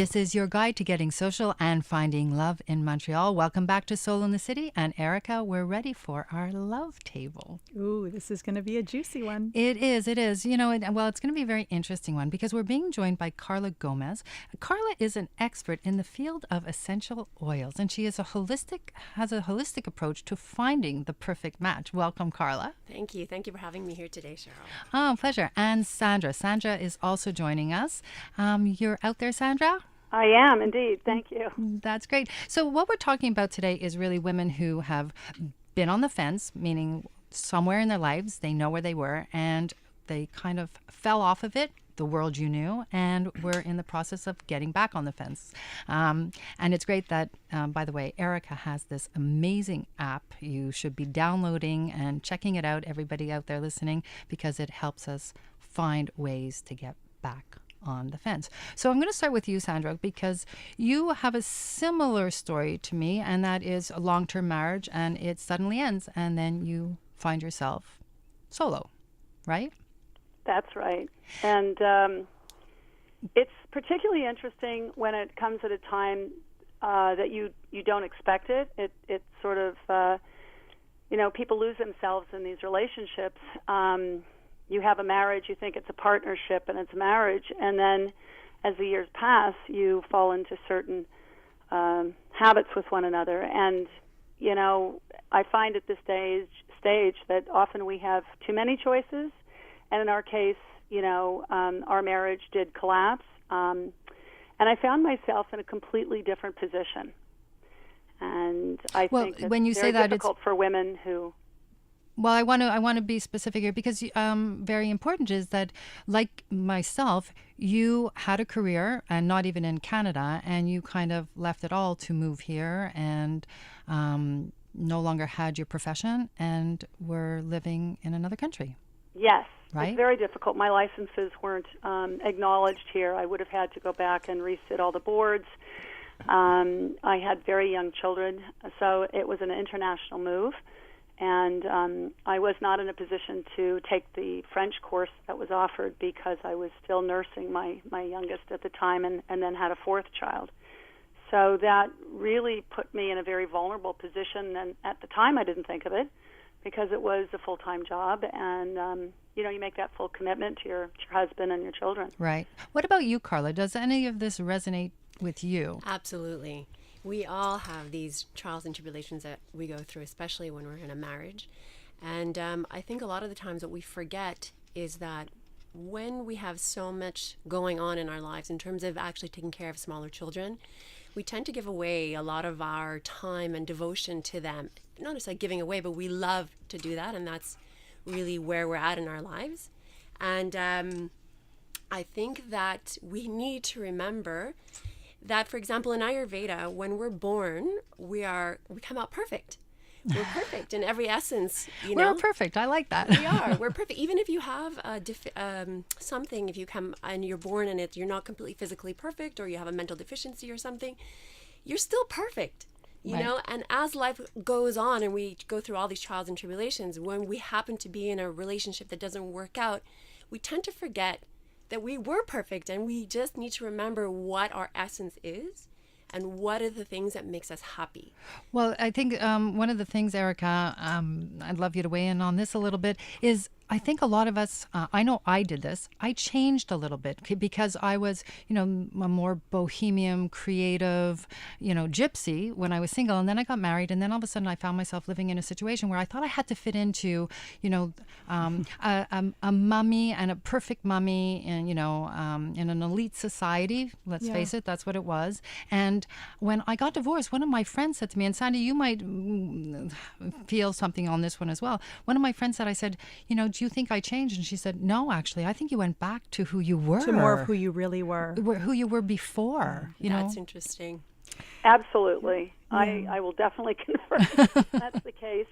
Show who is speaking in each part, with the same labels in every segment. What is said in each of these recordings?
Speaker 1: This is your guide to getting social and finding love in Montreal. Welcome back to Soul in the City. And Erica, we're ready for our love table.
Speaker 2: Ooh, this is going to be a juicy one.
Speaker 1: It is. You know, it's going to be a very interesting one because we're being joined by Karla Gomez. Karla is an expert in the field of essential oils, and she has a holistic approach to finding the perfect match. Welcome, Karla.
Speaker 3: Thank you. Thank you for having me here today, Cheryl.
Speaker 1: Oh, pleasure. And Sandra. Sandra is also joining us. You're out there, Sandra?
Speaker 4: I am indeed. Thank you.
Speaker 1: That's great. So what we're talking about today is really women who have been on the fence, meaning somewhere in their lives they know where they were and they kind of fell off of it, the world you knew, and we're in the process of getting back on the fence. And it's great that, by the way, Erica has this amazing app. You should be downloading and checking it out, everybody out there listening, because it helps us find ways to get back on the fence. So I'm going to start with you, Sandra, because you have a similar story to me, and that is a long-term marriage, and it suddenly ends, and then you find yourself solo, right?
Speaker 4: That's right. And it's particularly interesting when it comes at a time that you don't expect it. It's sort of, people lose themselves in these relationships. You have a marriage, you think it's a partnership and it's a marriage, and then as the years pass, you fall into certain habits with one another. And, I find at this stage that often we have too many choices, and in our case, our marriage did collapse, and I found myself in a completely different position. And I think it's
Speaker 1: when you
Speaker 4: very
Speaker 1: say that,
Speaker 4: difficult for women who...
Speaker 1: Well, I want to be specific here because very important is that, like myself, you had a career and not even in Canada, and you kind of left it all to move here and no longer had your profession and were living in another country.
Speaker 4: Yes,
Speaker 1: right?
Speaker 4: It's very difficult. My licenses weren't acknowledged here. I would have had to go back and resit all the boards. I had very young children, so it was an international move. And I was not in a position to take the French course that was offered because I was still nursing my youngest at the time and then had a fourth child. So that really put me in a very vulnerable position. And at the time, I didn't think of it because it was a full-time job. And, you make that full commitment to your husband and your children.
Speaker 1: Right. What about you, Karla? Does any of this resonate with you?
Speaker 3: Absolutely. We all have these trials and tribulations that we go through, especially when we're in a marriage. And I think a lot of the times what we forget is that when we have so much going on in our lives in terms of actually taking care of smaller children, we tend to give away a lot of our time and devotion to them. Not necessarily giving away, but we love to do that, and that's really where we're at in our lives. And I think that we need to remember that, for example, in Ayurveda, when we're born, we come out perfect. We're perfect in every essence.
Speaker 1: We're perfect. I like that.
Speaker 3: We are. We're perfect. Even if you have something, if you come and you're born and you're not completely physically perfect, or you have a mental deficiency or something, you're still perfect. You know, and as life goes on and we go through all these trials and tribulations, when we happen to be in a relationship that doesn't work out, we tend to forget that we were perfect, and we just need to remember what our essence is and what are the things that makes us happy.
Speaker 1: Well, I think one of the things, Erica, I'd love you to weigh in on this a little bit, is I think a lot of us, I know I did this, I changed a little bit because I was, a more bohemian, creative, gypsy when I was single. And then I got married, and then all of a sudden I found myself living in a situation where I thought I had to fit into, a mummy and a perfect mummy and, in an elite society. Let's face it, that's what it was. And when I got divorced, one of my friends said to me, and Sandy, you might feel something on this one as well. One of my friends said, I said, do you think I changed? And she said, no, actually, I think you went back to who you were.
Speaker 2: To more of who you really were.
Speaker 1: Who you were before.
Speaker 3: That's interesting.
Speaker 4: Absolutely. Yeah. I will definitely confirm that's the case.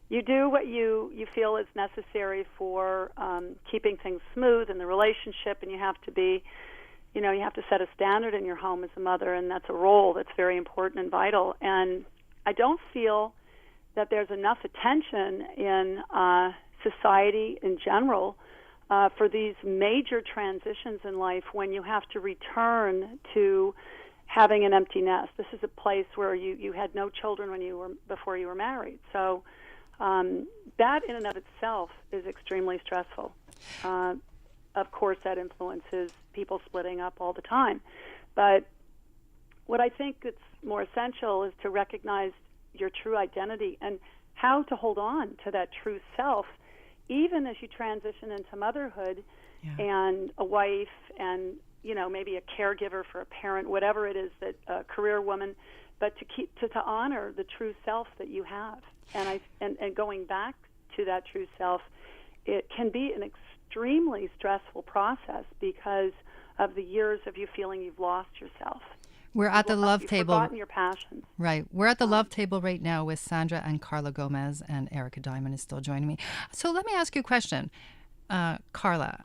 Speaker 4: You do what you feel is necessary for keeping things smooth in the relationship, and you have to be, you have to set a standard in your home as a mother, and that's a role that's very important and vital. And I don't feel that there's enough attention in society in general for these major transitions in life when you have to return to having an empty nest. This is a place where you had no children before you were married. So that in and of itself is extremely stressful. Of course, that influences people splitting up all the time. But what I think is more essential is to recognize your true identity and how to hold on to that true self, even as you transition into motherhood and a wife and, maybe a caregiver for a parent, whatever it is, that a career woman, but to keep to honor the true self that you have. And going back to that true self, it can be an extremely stressful process because of the years of you feeling you've lost yourself.
Speaker 1: We're at the Love
Speaker 4: You've
Speaker 1: Table.
Speaker 4: forgotten your passions.
Speaker 1: Right. We're at the Love Table right now with Sandra and Karla Gomez, and Erica Diamond is still joining me. So let me ask you a question. Karla,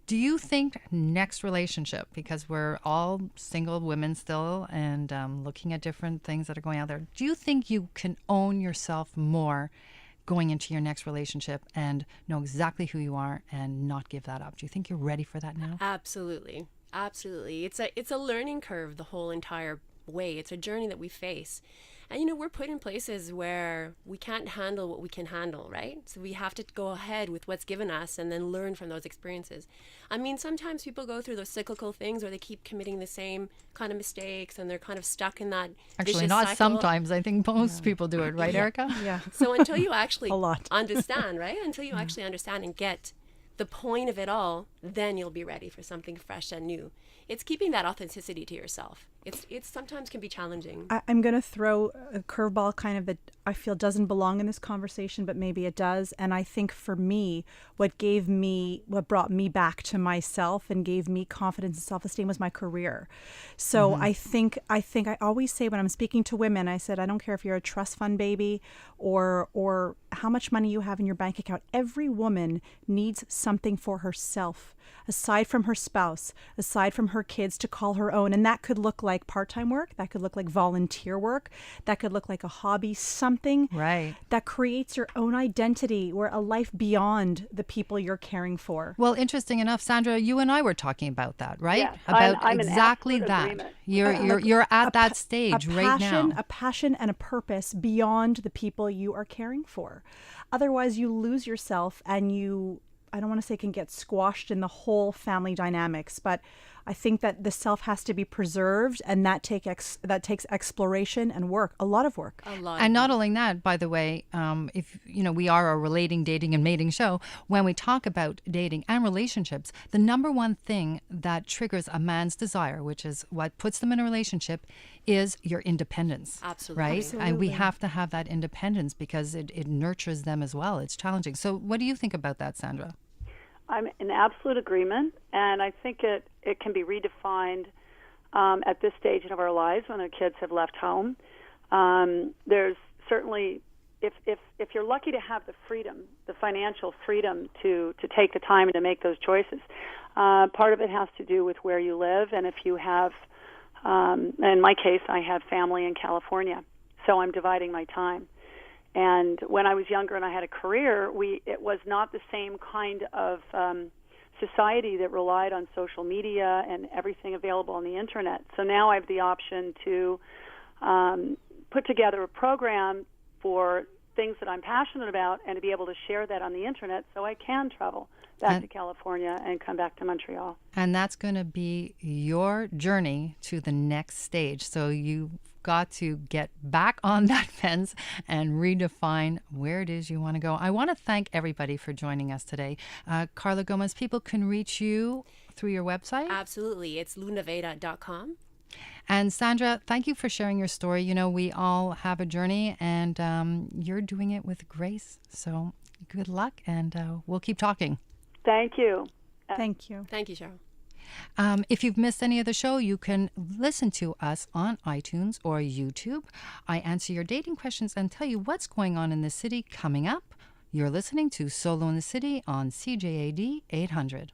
Speaker 1: do you think next relationship, because we're all single women still and looking at different things that are going out there, do you think you can own yourself more going into your next relationship and know exactly who you are and not give that up? Do you think you're ready for that now?
Speaker 3: Absolutely. Absolutely. It's a learning curve the whole entire way. It's a journey that we face. And, we're put in places where we can't handle what we can handle, right? So we have to go ahead with what's given us and then learn from those experiences. I mean, sometimes people go through those cyclical things where they keep committing the same kind of mistakes and they're kind of stuck in that
Speaker 1: Actually,
Speaker 3: vicious
Speaker 1: not
Speaker 3: cycle.
Speaker 1: Sometimes. I think most people do it, right, Erica?
Speaker 2: Yeah.
Speaker 3: So until you actually
Speaker 2: A lot.
Speaker 3: understand, right? Until you actually understand and get the point of it all, then you'll be ready for something fresh and new. It's keeping that authenticity to yourself. It's sometimes can be challenging.
Speaker 2: I'm going to throw a curveball kind of that I feel doesn't belong in this conversation, but maybe it does. And I think for me, what brought me back to myself and gave me confidence and self-esteem was my career. So I think I always say when I'm speaking to women, I said, I don't care if you're a trust fund baby or how much money you have in your bank account. Every woman needs something for herself, aside from her spouse, aside from her kids, to call her own. And that could look like part-time work. That could look like volunteer work. That could look like a hobby, something that creates your own identity or a life beyond the people you're caring for.
Speaker 1: Well, interesting enough, Sandra, you and I were talking about that, right?
Speaker 4: Yes,
Speaker 1: about
Speaker 4: I'm in
Speaker 1: exactly
Speaker 4: absolute
Speaker 1: that.
Speaker 4: agreement.
Speaker 1: You're at that stage right now.
Speaker 2: A passion and a purpose beyond the people you are caring for. Otherwise, you lose yourself and I don't want to say can get squashed in the whole family dynamics, but I think that the self has to be preserved, and that takes exploration and work, a lot of work.
Speaker 1: And not only that, by the way, if we are a relating, dating, and mating show, when we talk about dating and relationships, the number one thing that triggers a man's desire, which is what puts them in a relationship, is your independence.
Speaker 3: Absolutely.
Speaker 1: Right?
Speaker 2: Absolutely.
Speaker 1: And we have to have that independence because it nurtures them as well. It's challenging. So what do you think about that, Sandra?
Speaker 4: I'm in absolute agreement, and I think it can be redefined at this stage of our lives when our kids have left home. There's certainly, if you're lucky to have the freedom, the financial freedom to take the time and to make those choices, part of it has to do with where you live, and if you have, in my case, I have family in California, so I'm dividing my time. And when I was younger and I had a career, it was not the same kind of society that relied on social media and everything available on the internet. So now I have the option to put together a program for things that I'm passionate about and to be able to share that on the internet so I can travel back to California and come back to Montreal.
Speaker 1: And that's going to be your journey to the next stage. So you've got to get back on that fence and redefine where it is you want to go. I want to thank everybody for joining us today. Karla Gomez, people can reach you through your website?
Speaker 3: Absolutely. It's lunaveda.com.
Speaker 1: And Sandra, thank you for sharing your story. We all have a journey, and you're doing it with grace. So good luck, and we'll keep talking.
Speaker 4: Thank you.
Speaker 2: Thank you.
Speaker 3: Thank you, Cheryl.
Speaker 1: If you've missed any of the show, you can listen to us on iTunes or YouTube. I answer your dating questions and tell you what's going on in the city coming up. You're listening to Solo in the City on CJAD 800.